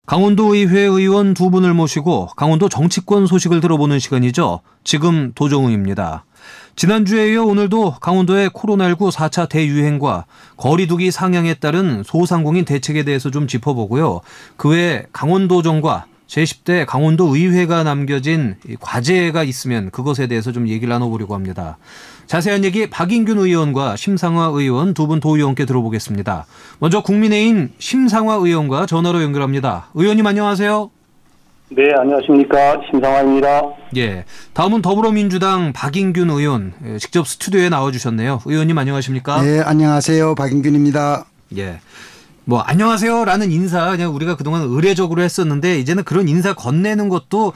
강원도의회 의원 두 분을 모시고 강원도 정치권 소식을 들어보는 시간이죠. 지금 도정우입니다. 지난주에 이어 오늘도 강원도의 코로나19 4차 대유행과 거리두기 상향에 따른 소상공인 대책에 대해서 좀 짚어보고요. 그 외에 강원도정과 제10대 강원도의회가 남겨진 과제가 있으면 그것에 대해서 좀 얘기를 나눠보려고 합니다. 자세한 얘기 박인균 의원과 심상화 의원 두 분 도의원께 들어보겠습니다. 먼저 국민의힘 심상화 의원과 전화로 연결합니다. 의원님 안녕하세요. 네, 안녕하십니까. 심상화입니다. 예, 다음은 더불어민주당 박인균 의원 직접 스튜디오에 나와주셨네요. 의원님 안녕하십니까? 네, 안녕하세요. 박인균입니다. 예. 뭐 안녕하세요라는 인사 그냥 우리가 그동안 의례적으로 했었는데 이제는 그런 인사 건네는 것도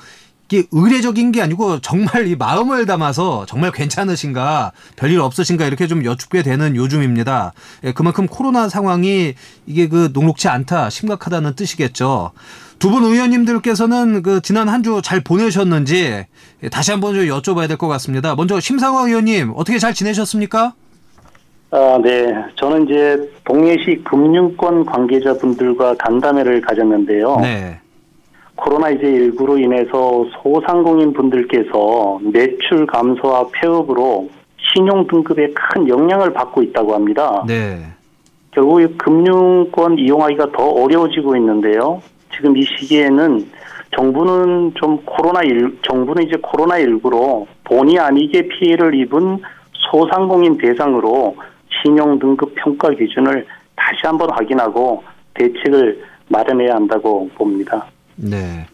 이게 의례적인 게 아니고 정말 이 마음을 담아서 정말 괜찮으신가 별일 없으신가 이렇게 좀 여쭙게 되는 요즘입니다. 예, 그만큼 코로나 상황이 이게 녹록지 않다 심각하다는 뜻이겠죠. 두 분 의원님들께서는 지난 한 주 잘 보내셨는지 다시 한번 좀 여쭤봐야 될 것 같습니다. 먼저 심상화 의원님 어떻게 잘 지내셨습니까? 네. 저는 이제 동해시 금융권 관계자분들과 간담회를 가졌는데요. 네. 코로나19로 인해서 소상공인 분들께서 매출 감소와 폐업으로 신용 등급에 큰 영향을 받고 있다고 합니다. 네. 결국 금융권 이용하기가 더 어려워지고 있는데요. 지금 이 시기에는 정부는 이제 코로나19로 본의 아니게 피해를 입은 소상공인 대상으로 신용 등급 평가 기준을 다시 한번 확인하고 대책을 마련해야 한다고 봅니다. 네.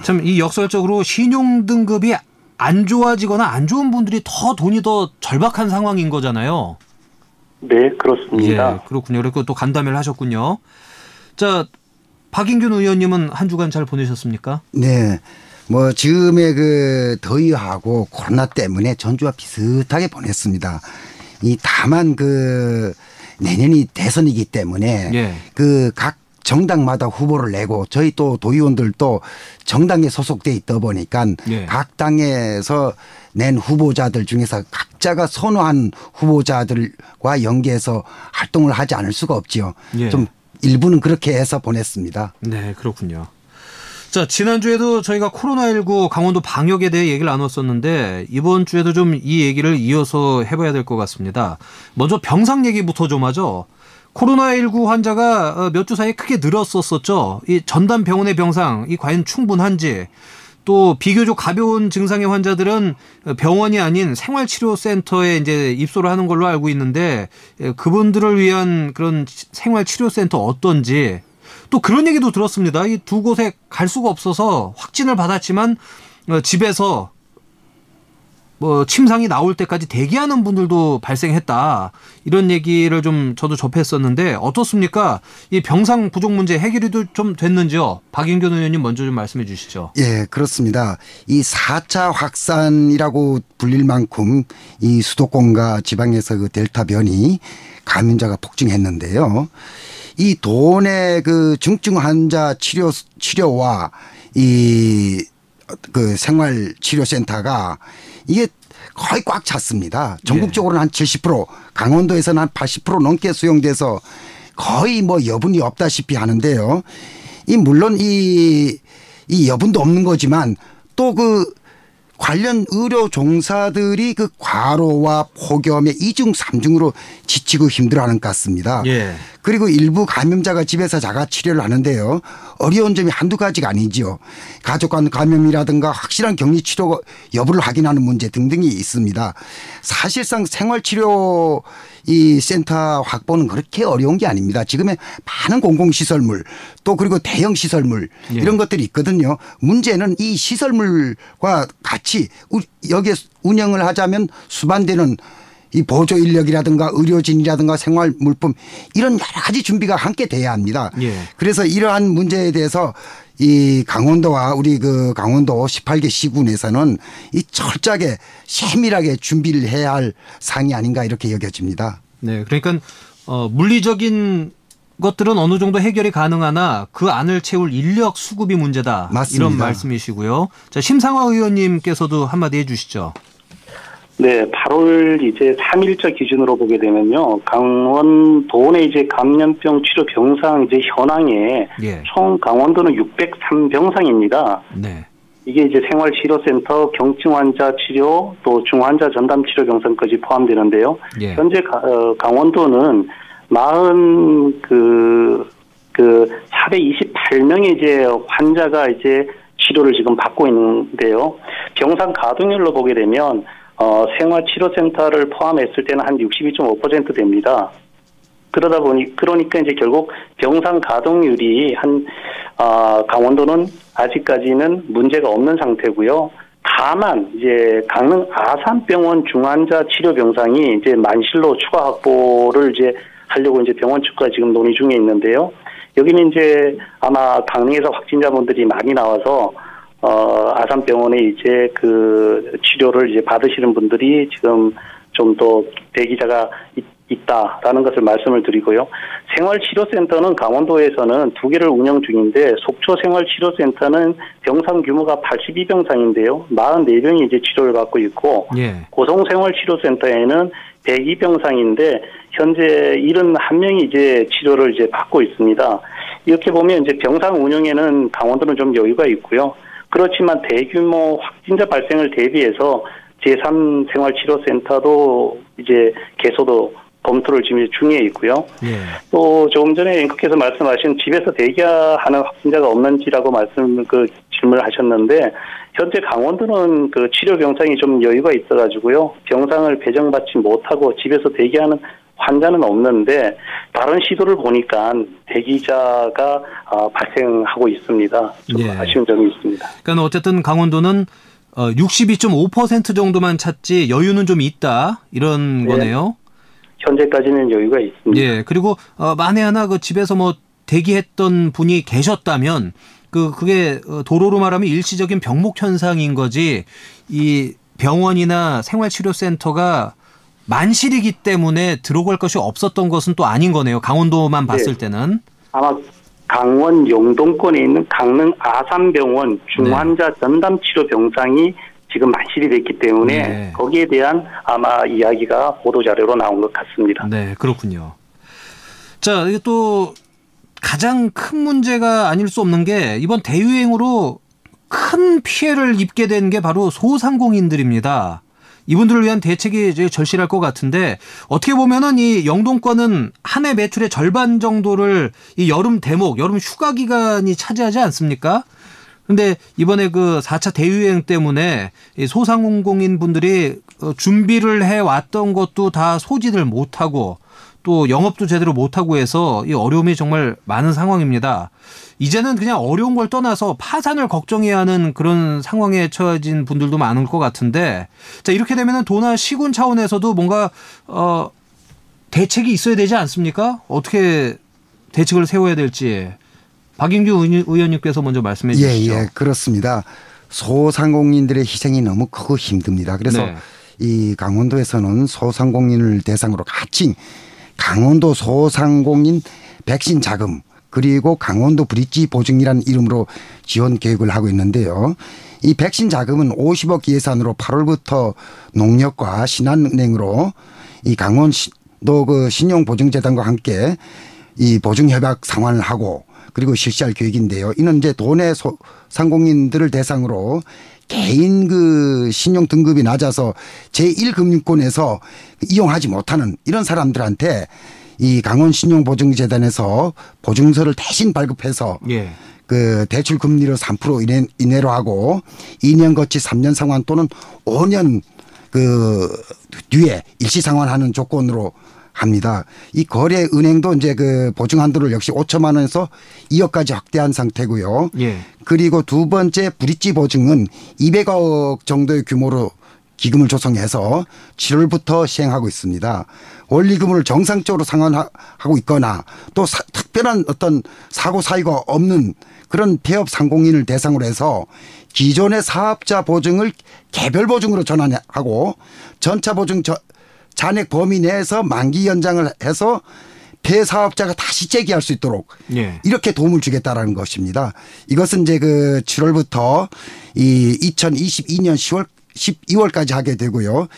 참 이 역설적으로 신용 등급이 안 좋아지거나 안 좋은 분들이 돈이 더 절박한 상황인 거잖아요. 네, 그렇습니다. 예, 그렇군요. 그리고 또 간담회를 하셨군요. 자, 박인균 의원님은 한 주간 잘 보내셨습니까? 네. 뭐 지금의 더위하고 코로나 때문에 전주와 비슷하게 보냈습니다. 다만 내년이 대선이기 때문에 예. 각 정당마다 후보를 내고 저희 또 도의원들도 정당에 소속돼 있다 보니까 예. 각 당에서 낸 후보자들 중에서 각자가 선호한 후보자들과 연계해서 활동을 하지 않을 수가 없지요. 예. 좀 일부는 그렇게 해서 보냈습니다. 네, 그렇군요. 자, 지난주에도 저희가 코로나19 강원도 방역에 대해 얘기를 나눴었는데 이번 주에도 좀 이 얘기를 이어서 해봐야 될 것 같습니다. 먼저 병상 얘기부터 좀 하죠. 코로나19 환자가 몇 주 사이에 크게 늘었었죠. 이 전담 병원의 병상 이 과연 충분한지 또 비교적 가벼운 증상의 환자들은 병원이 아닌 생활치료센터에 이제 입소를 하는 걸로 알고 있는데 그분들을 위한 그런 생활치료센터 어떤지 또 그런 얘기도 들었습니다. 이 두 곳에 갈 수가 없어서 확진을 받았지만 집에서 침상이 나올 때까지 대기하는 분들도 발생했다. 이런 얘기를 좀 저도 접했었는데 어떻습니까? 이 병상 부족 문제 해결이 좀 됐는지요? 박인균 의원님 먼저 좀 말씀해 주시죠. 예, 그렇습니다. 이 4차 확산이라고 불릴 만큼 이 수도권과 지방에서 델타 변이 감염자가 폭증했는데요. 이 도내 중증 환자 치료와 이 생활치료센터가 이게 거의 꽉 찼습니다. 전국적으로는 한 70%, 강원도에서는 한 80% 넘게 수용돼서 거의 여분이 없다시피 하는데요. 물론 이 여분도 없는 거지만 또 관련 의료 종사들이 과로와 폭염에 2중, 3중으로 지치고 힘들어하는 것 같습니다. 예. 그리고 일부 감염자가 집에서 자가 치료를 하는데요. 어려운 점이 한두 가지가 아니지요. 가족 간 감염이라든가 확실한 격리 치료 여부를 확인하는 문제 등등이 있습니다. 사실상 생활치료 이 센터 확보는 그렇게 어려운 게 아닙니다. 지금의 많은 공공시설물 또 그리고 대형 시설물 이런 것들이 있거든요. 문제는 이 시설물과 같이 여기에 운영을 하자면 수반되는 이 보조 인력이라든가 의료진이라든가 생활물품 이런 여러 가지 준비가 함께 돼야 합니다. 예. 그래서 이러한 문제에 대해서 이 강원도와 우리 강원도 18개 시군에서는 이 철저하게 세밀하게 준비를 해야 할 사항이 아닌가 이렇게 여겨집니다. 네, 그러니까 물리적인 것들은 어느 정도 해결이 가능하나 그 안을 채울 인력 수급이 문제다. 맞습니다. 이런 말씀이시고요. 자, 심상화 의원님께서도 한마디 해 주시죠. 네, 8월 이제 3일자 기준으로 보게 되면요, 강원도 내 이제 감염병 치료 병상 이제 현황에 예. 총 강원도는 603병상입니다. 네. 이게 이제 생활치료센터, 경증 환자 치료, 또 중환자 전담 치료 병상까지 포함되는데요. 예. 현재 강원도는 428명의 이제 환자가 이제 치료를 지금 받고 있는데요. 병상 가동률로 보게 되면 생활치료센터를 포함했을 때는 한 62.5% 됩니다. 그러니까 이제 결국 병상 가동률이 강원도는 아직까지는 문제가 없는 상태고요. 다만 이제 강릉 아산병원 중환자 치료 병상이 이제 만실로 추가 확보를 이제 하려고 이제 병원 측과 지금 논의 중에 있는데요. 여기는 이제 아마 강릉에서 확진자분들이 많이 나와서 아산병원에 이제 그 치료를 이제 받으시는 분들이 지금 좀 더 대기자가 있다라는 것을 말씀을 드리고요. 생활치료센터는 강원도에서는 2개를 운영 중인데 속초생활치료센터는 병상 규모가 82병상인데요. 44병이 이제 치료를 받고 있고 예. 고성생활치료센터에는 102병상인데 현재 71명이 이제 치료를 이제 받고 있습니다. 이렇게 보면 이제 병상 운영에는 강원도는 좀 여유가 있고요. 그렇지만 대규모 확진자 발생을 대비해서 제3생활치료센터도 이제 개소도 검토를 지금 중에 있고요. 예. 또 조금 전에 앵커께서 말씀하신 집에서 대기하는 확진자가 없는지라고 질문을 하셨는데 현재 강원도는 그 치료 병상이 좀 여유가 있어가지고요. 병상을 배정받지 못하고 집에서 대기하는 환자는 없는데 다른 시도를 보니까 대기자가 발생하고 있습니다. 좀 예. 아쉬운 점이 있습니다. 그러니까 어쨌든 강원도는 62.5% 정도만 찾지 여유는 좀 있다 이런 네. 거네요. 현재까지는 여유가 있습니다. 예. 그리고 만에 하나 그 집에서 뭐 대기했던 분이 계셨다면 그게 도로로 말하면 일시적인 병목 현상인 거지 이 병원이나 생활치료센터가 만실이기 때문에 들어갈 것이 없었던 것은 또 아닌 거네요. 강원도만 봤을 네. 때는. 아마 강원 영동권에 있는 강릉 아산병원 중환자 전담 치료 병상이 지금 만실이 됐기 때문에 네. 거기에 대한 아마 이야기가 보도자료로 나온 것 같습니다. 네, 그렇군요. 자, 이게 또 가장 큰 문제가 아닐 수 없는 게 이번 대유행으로 큰 피해를 입게 된 게 바로 소상공인들입니다. 이분들을 위한 대책이 이제 절실할 것 같은데 어떻게 보면은 이 영동권은 한 해 매출의 절반 정도를 이 여름 대목, 여름 휴가 기간이 차지하지 않습니까? 근데 이번에 그 4차 대유행 때문에 이 소상공인 분들이 준비를 해 왔던 것도 다 소진을 못하고 또 영업도 제대로 못하고 해서 이 어려움이 정말 많은 상황입니다. 이제는 그냥 어려운 걸 떠나서 파산을 걱정해야 하는 그런 상황에 처해진 분들도 많을 것 같은데 자 이렇게 되면은 도나 시군 차원에서도 뭔가 대책이 있어야 되지 않습니까? 어떻게 대책을 세워야 될지 박인규 의원님께서 먼저 말씀해 주시죠. 예, 그렇습니다. 소상공인들의 희생이 너무 크고 힘듭니다. 그래서 네. 이 강원도에서는 소상공인을 대상으로 같이 강원도 소상공인 백신 자금 그리고 강원도 브릿지 보증이라는 이름으로 지원 계획을 하고 있는데요. 이 백신 자금은 50억 예산으로 8월부터 농협과 신한은행으로 이 강원도 그 신용보증재단과 함께 이 보증협약 상환을 하고 그리고 실시할 계획인데요. 이는 이제 도내 소상공인들을 대상으로 개인 그 신용 등급이 낮아서 제1금융권에서 이용하지 못하는 이런 사람들한테 이 강원 신용보증재단에서 보증서를 대신 발급해서 예. 그 대출 금리를 3% 이내로 하고 2년 거치 3년 상환 또는 5년 그 뒤에 일시 상환하는 조건으로 합니다. 이 거래 은행도 이제 그 보증 한도를 역시 5천만 원에서 2억까지 확대한 상태고요. 예. 그리고 두 번째 브릿지 보증은 200억 정도의 규모로 기금을 조성해서 7월부터 시행하고 있습니다. 원리금을 정상적으로 상환하고 있거나 또 특별한 어떤 사고 사유가 없는 그런 폐업 상공인을 대상으로 해서 기존의 사업자 보증을 개별 보증으로 전환하고 전차 보증 잔액 범위 내에서 만기 연장을 해서 폐사업자가 다시 재기할 수 있도록 예. 이렇게 도움을 주겠다라는 것입니다. 이것은 이제 그 7월부터 이 2022년 12월까지 하게 되고요.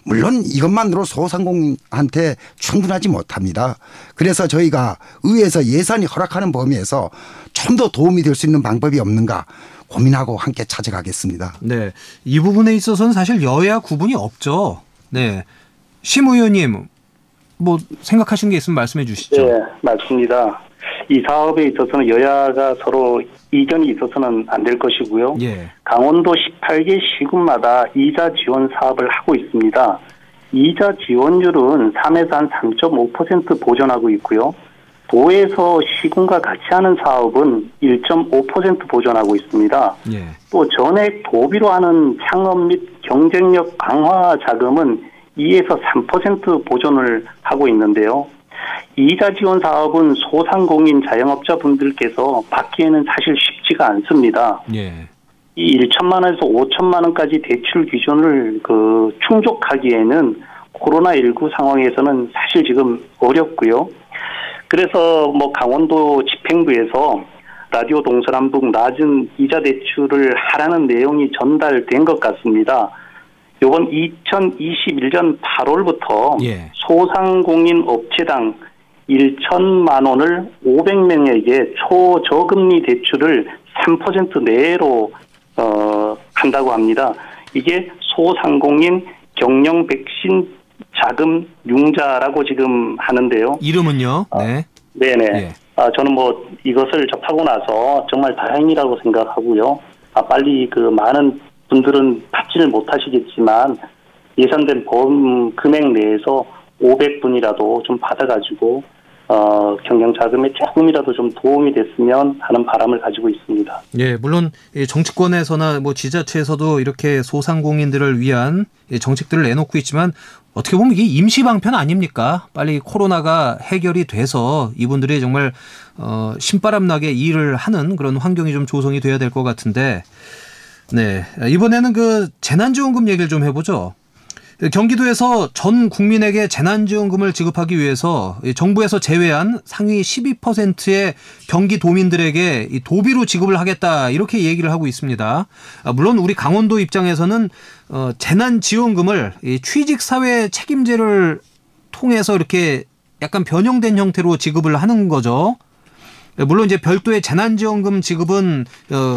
물론 이것만으로 소상공인한테 충분하지 못합니다. 그래서 저희가 의회에서 예산이 허락하는 범위에서 좀 더 도움이 될 수 있는 방법이 없는가 고민하고 함께 찾아가겠습니다. 네, 이 부분에 있어서는 사실 여야 구분이 없죠. 네, 심 의원님 뭐 생각하시는 게 있으면 말씀해 주시죠. 네, 맞습니다. 이 사업에 있어서는 여야가 서로 이견이 있어서는 안 될 것이고요. 예. 강원도 18개 시군마다 이자 지원 사업을 하고 있습니다. 이자 지원율은 3에서 한 3.5% 보존하고 있고요. 도에서 시군과 같이 하는 사업은 1.5% 보존하고 있습니다. 예. 또 전액 도비로 하는 창업 및 경쟁력 강화 자금은 2에서 3% 보존을 하고 있는데요. 이자 지원 사업은 소상공인 자영업자분들께서 받기에는 사실 쉽지가 않습니다. 예. 이 1천만 원에서 5천만 원까지 대출 기준을 충족하기에는 코로나19 상황에서는 사실 지금 어렵고요. 그래서 뭐 강원도 집행부에서 라디오 동서남북 낮은 이자 대출을 하라는 내용이 전달된 것 같습니다. 이번 2021년 8월부터 예. 소상공인 업체당 1천만 원을 500명에게 초저금리 대출을 3% 내로 한다고 합니다. 이게 소상공인 경영 백신 자금 융자라고 지금 하는데요. 이름은요? 네. 네네. 예. 저는 뭐 이것을 접하고 나서 정말 다행이라고 생각하고요. 빨리 많은 분들은 받지를 못하시겠지만 예상된 보험 금액 내에서 500분이라도 좀 받아가지고 경영 자금에 조금이라도 좀 도움이 됐으면 하는 바람을 가지고 있습니다. 예, 물론 정치권에서나 뭐 지자체에서도 이렇게 소상공인들을 위한 정책들을 내놓고 있지만 어떻게 보면 이게 임시 방편 아닙니까? 빨리 코로나가 해결이 돼서 이분들이 정말 신바람 나게 일을 하는 그런 환경이 좀 조성이 돼야 될 것 같은데, 네, 이번에는 재난지원금 얘기를 좀 해보죠. 경기도에서 전 국민에게 재난지원금을 지급하기 위해서 정부에서 제외한 상위 12%의 경기도민들에게 도비로 지급을 하겠다 이렇게 얘기를 하고 있습니다. 물론 우리 강원도 입장에서는 재난지원금을 취직사회 책임제를 통해서 이렇게 약간 변형된 형태로 지급을 하는 거죠. 물론 이제 별도의 재난지원금 지급은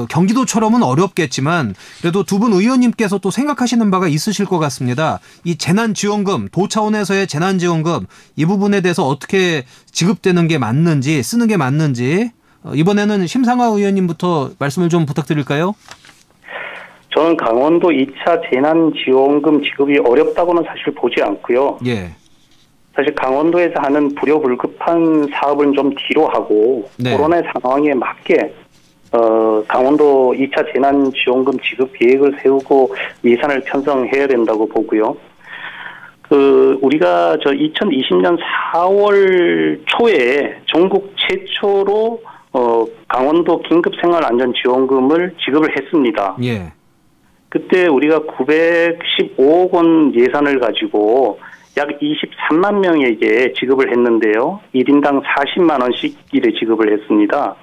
경기도처럼은 어렵겠지만 그래도 두 분 의원님께서 또 생각하시는 바가 있으실 것 같습니다. 이 재난지원금, 도 차원에서의 재난지원금 이 부분에 대해서 어떻게 지급되는 게 맞는지 쓰는 게 맞는지 이번에는 심상화 의원님부터 말씀을 좀 부탁드릴까요? 저는 강원도 2차 재난지원금 지급이 어렵다고는 사실 보지 않고요. 예. 사실 강원도에서 하는 불효불급한 사업은 좀 뒤로 하고 네. 코로나 상황에 맞게 강원도 2차 재난지원금 지급 계획을 세우고 예산을 편성해야 된다고 보고요. 우리가 2020년 4월 초에 전국 최초로 강원도 긴급생활안전지원금을 지급을 했습니다. 예. 그때 우리가 915억 원 예산을 가지고 약 23만 명에게 지급을 했는데요. 1인당 40만 원씩 일에 지급을 했습니다.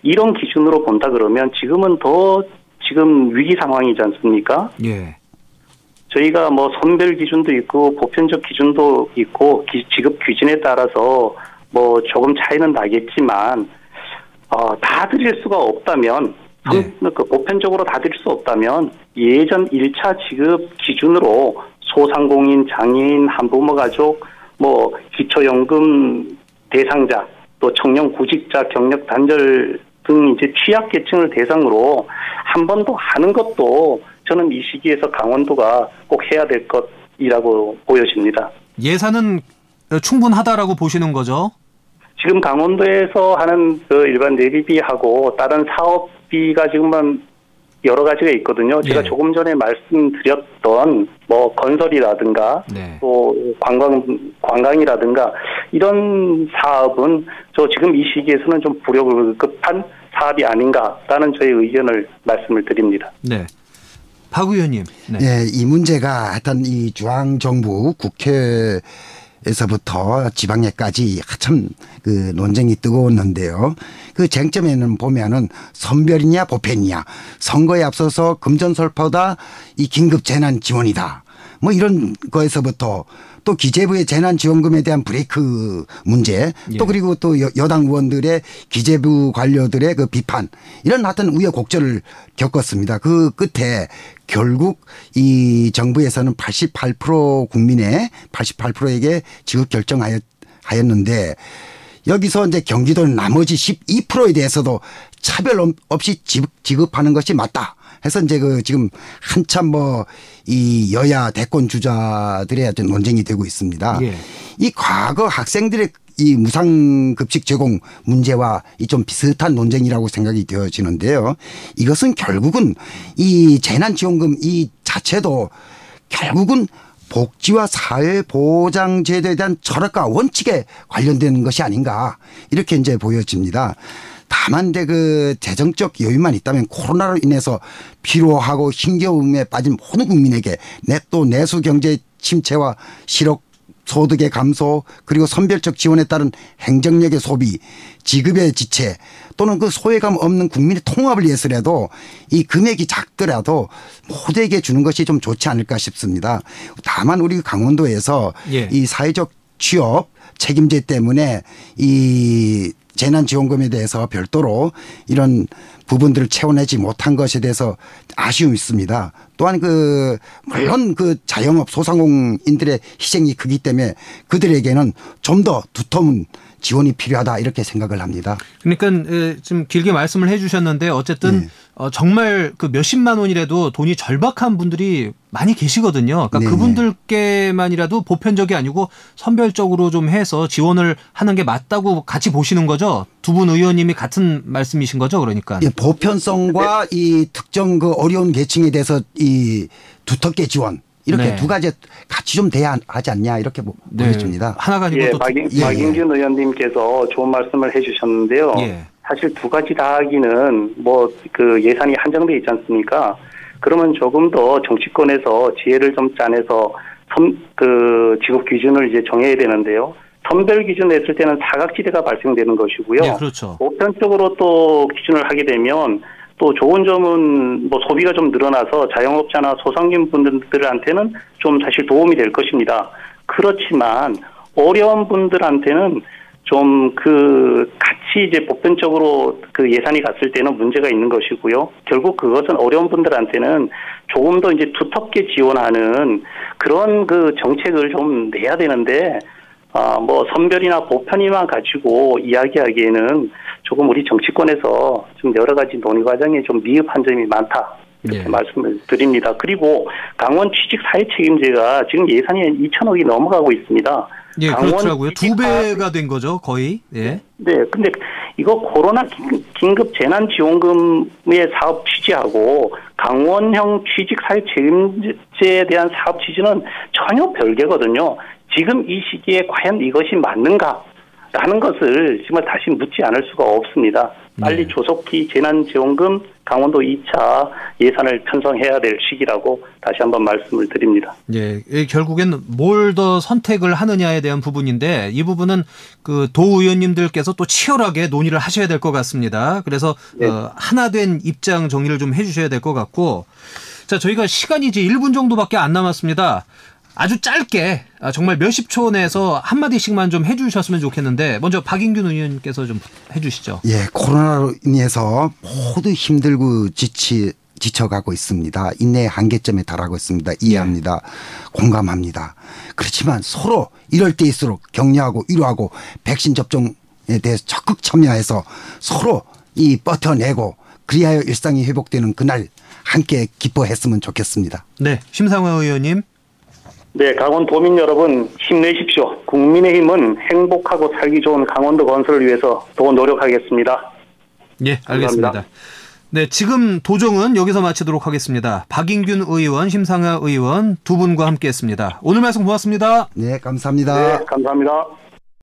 이런 기준으로 본다 그러면 지금은 더 지금 위기 상황이지 않습니까? 예. 저희가 뭐 선별 기준도 있고 보편적 기준도 있고 지급 기준에 따라서 뭐 조금 차이는 나겠지만 다 드릴 수가 없다면 네. 보편적으로 다 드릴 수 없다면 예전 1차 지급 기준으로 소상공인, 장애인, 한부모 가족, 뭐 기초연금 대상자, 또 청년 구직자, 경력 단절 등 이제 취약계층을 대상으로 한 번 더 하는 것도 저는 이 시기에서 강원도가 꼭 해야 될 것이라고 보여집니다. 예산은 충분하다라고 보시는 거죠? 지금 강원도에서 하는 일반 내리비하고 다른 사업비가 지금은 여러 가지가 있거든요. 제가 예. 조금 전에 말씀드렸던 뭐 건설이라든가 네. 또 관광이라든가 이런 사업은 지금 이 시기에서는 좀 불효불급한 사업이 아닌가라는 저의 의견을 말씀을 드립니다. 네. 박 의원님. 네. 이 문제가 하여튼 이 중앙정부 국회에 에서부터 지방에까지 한참 그 논쟁이 뜨거웠는데요. 그 쟁점에는 보면은 선별이냐 보편이냐, 선거에 앞서서 금전설파다, 이 긴급 재난 지원이다, 뭐 이런 거에서부터 또 기재부의 재난지원금에 대한 브레이크 문제, 또 그리고 또 여당 의원들의 기재부 관료들의 그 비판, 이런 하여튼 우여곡절을 겪었습니다. 그 끝에 결국 이 정부에서는 88% 국민의 88%에게 지급 결정하였는데, 여기서 이제 경기도는 나머지 12%에 대해서도 차별 없이 지급하는 것이 맞다 해서 이제 그 지금 한참 뭐 이 여야 대권 주자들의 어떤 논쟁이 되고 있습니다. 예. 이 과거 학생들의 이 무상급식 제공 문제와 이 좀 비슷한 논쟁이라고 생각이 되어지는데요. 이것은 결국은 이 재난지원금 이 자체도 결국은 복지와 사회보장제도에 대한 철학과 원칙에 관련된 것이 아닌가, 이렇게 이제 보여집니다. 다만 이제 그 재정적 여유만 있다면 코로나로 인해서 피로하고 힘겨움에 빠진 모든 국민에게 또 내수 경제 침체와 실업 소득의 감소, 그리고 선별적 지원에 따른 행정력의 소비, 지급의 지체, 또는 그 소외감 없는 국민의 통합을 위해서라도 이 금액이 작더라도 모두에게 주는 것이 좀 좋지 않을까 싶습니다. 다만 우리 강원도에서 이 사회적 취업 책임제 때문에 이 재난지원금에 대해서 별도로 이런 부분들을 채워내지 못한 것에 대해서 아쉬움이 있습니다. 또한 그 물론 그 자영업 소상공인들의 희생이 크기 때문에 그들에게는 좀 더 두터운 지원이 필요하다, 이렇게 생각을 합니다. 그러니까 좀 길게 말씀을 해 주셨는데 어쨌든 정말 그 몇십만 원이라도 돈이 절박한 분들이 많이 계시거든요. 그러니까 그분들께만이라도 보편적이 아니고 선별적으로 좀 해서 지원을 하는 게 맞다고 같이 보시는 거죠. 두 분 의원님이 같은 말씀이신 거죠, 그러니까. 예, 보편성과 이 특정 그 어려운 계층에 대해서 이 두텁게 지원, 이렇게 두 가지 같이 좀 돼야 하지 않냐, 이렇게 보여집니다. 하나가 아니고 또 박인균 의원님께서 좋은 말씀을 해주셨는데요. 사실 두 가지 다 하기는 뭐 그 예산이 한정돼 있지 않습니까? 그러면 조금 더 정치권에서 지혜를 좀 짜내서 그 지급 기준을 이제 정해야 되는데요. 선별 기준을 했을 때는 사각지대가 발생되는 것이고요. 그렇죠. 보편적으로 또 기준을 하게 되면 또 좋은 점은 뭐 소비가 좀 늘어나서 자영업자나 소상공인 분들한테는 좀 사실 도움이 될 것입니다. 그렇지만 어려운 분들한테는 좀 그 같이 이제 보편적으로 그 예산이 갔을 때는 문제가 있는 것이고요. 결국 그것은 어려운 분들한테는 조금 더 이제 두텁게 지원하는 그런 그 정책을 좀 내야 되는데, 뭐 선별이나 보편이만 가지고 이야기하기에는 조금 우리 정치권에서 좀 여러 가지 논의 과정에 좀 미흡한 점이 많다, 이렇게 말씀을 드립니다. 그리고 강원 취직 사회 책임제가 지금 예산이 2천억이 넘어가고 있습니다. 예, 그렇더라고요. 2배가 된 거죠, 거의. 예. 네, 근데 이거 코로나 긴급 재난지원금의 사업 취지하고 강원형 취직 사회 책임제에 대한 사업 취지는 전혀 별개거든요. 지금 이 시기에 과연 이것이 맞는가라는 것을 정말 다시 묻지 않을 수가 없습니다. 빨리 조속히 재난지원금 강원도 2차 예산을 편성해야 될 시기라고 다시 한번 말씀을 드립니다. 예, 결국엔 뭘 더 선택을 하느냐에 대한 부분인데, 이 부분은 그 도 의원님들께서 또 치열하게 논의를 하셔야 될 것 같습니다. 그래서 하나 된 입장 정리를 좀 해주셔야 될 것 같고, 자, 저희가 시간이 이제 1분 정도밖에 안 남았습니다. 아주 짧게 정말 몇십 초 내에서 한마디씩만 좀 해주셨으면 좋겠는데, 먼저 박인균 의원님께서 좀 해주시죠. 예, 코로나로 인해서 모두 힘들고 지쳐가고 있습니다. 인내의 한계점에 달하고 있습니다. 이해합니다. 공감합니다. 그렇지만 서로 이럴 때일수록 격려하고 위로하고 백신 접종에 대해서 적극 참여해서 서로 이 버텨내고, 그리하여 일상이 회복되는 그날 함께 기뻐했으면 좋겠습니다. 네, 심상화 의원님. 네, 강원도민 여러분 힘내십시오. 국민의힘은 행복하고 살기 좋은 강원도 건설을 위해서 더 노력하겠습니다. 예, 알겠습니다. 감사합니다. 네, 지금 도정은 여기서 마치도록 하겠습니다. 박인균 의원, 심상하 의원 두 분과 함께했습니다. 오늘 말씀 고맙습니다. 네, 감사합니다. 네, 감사합니다.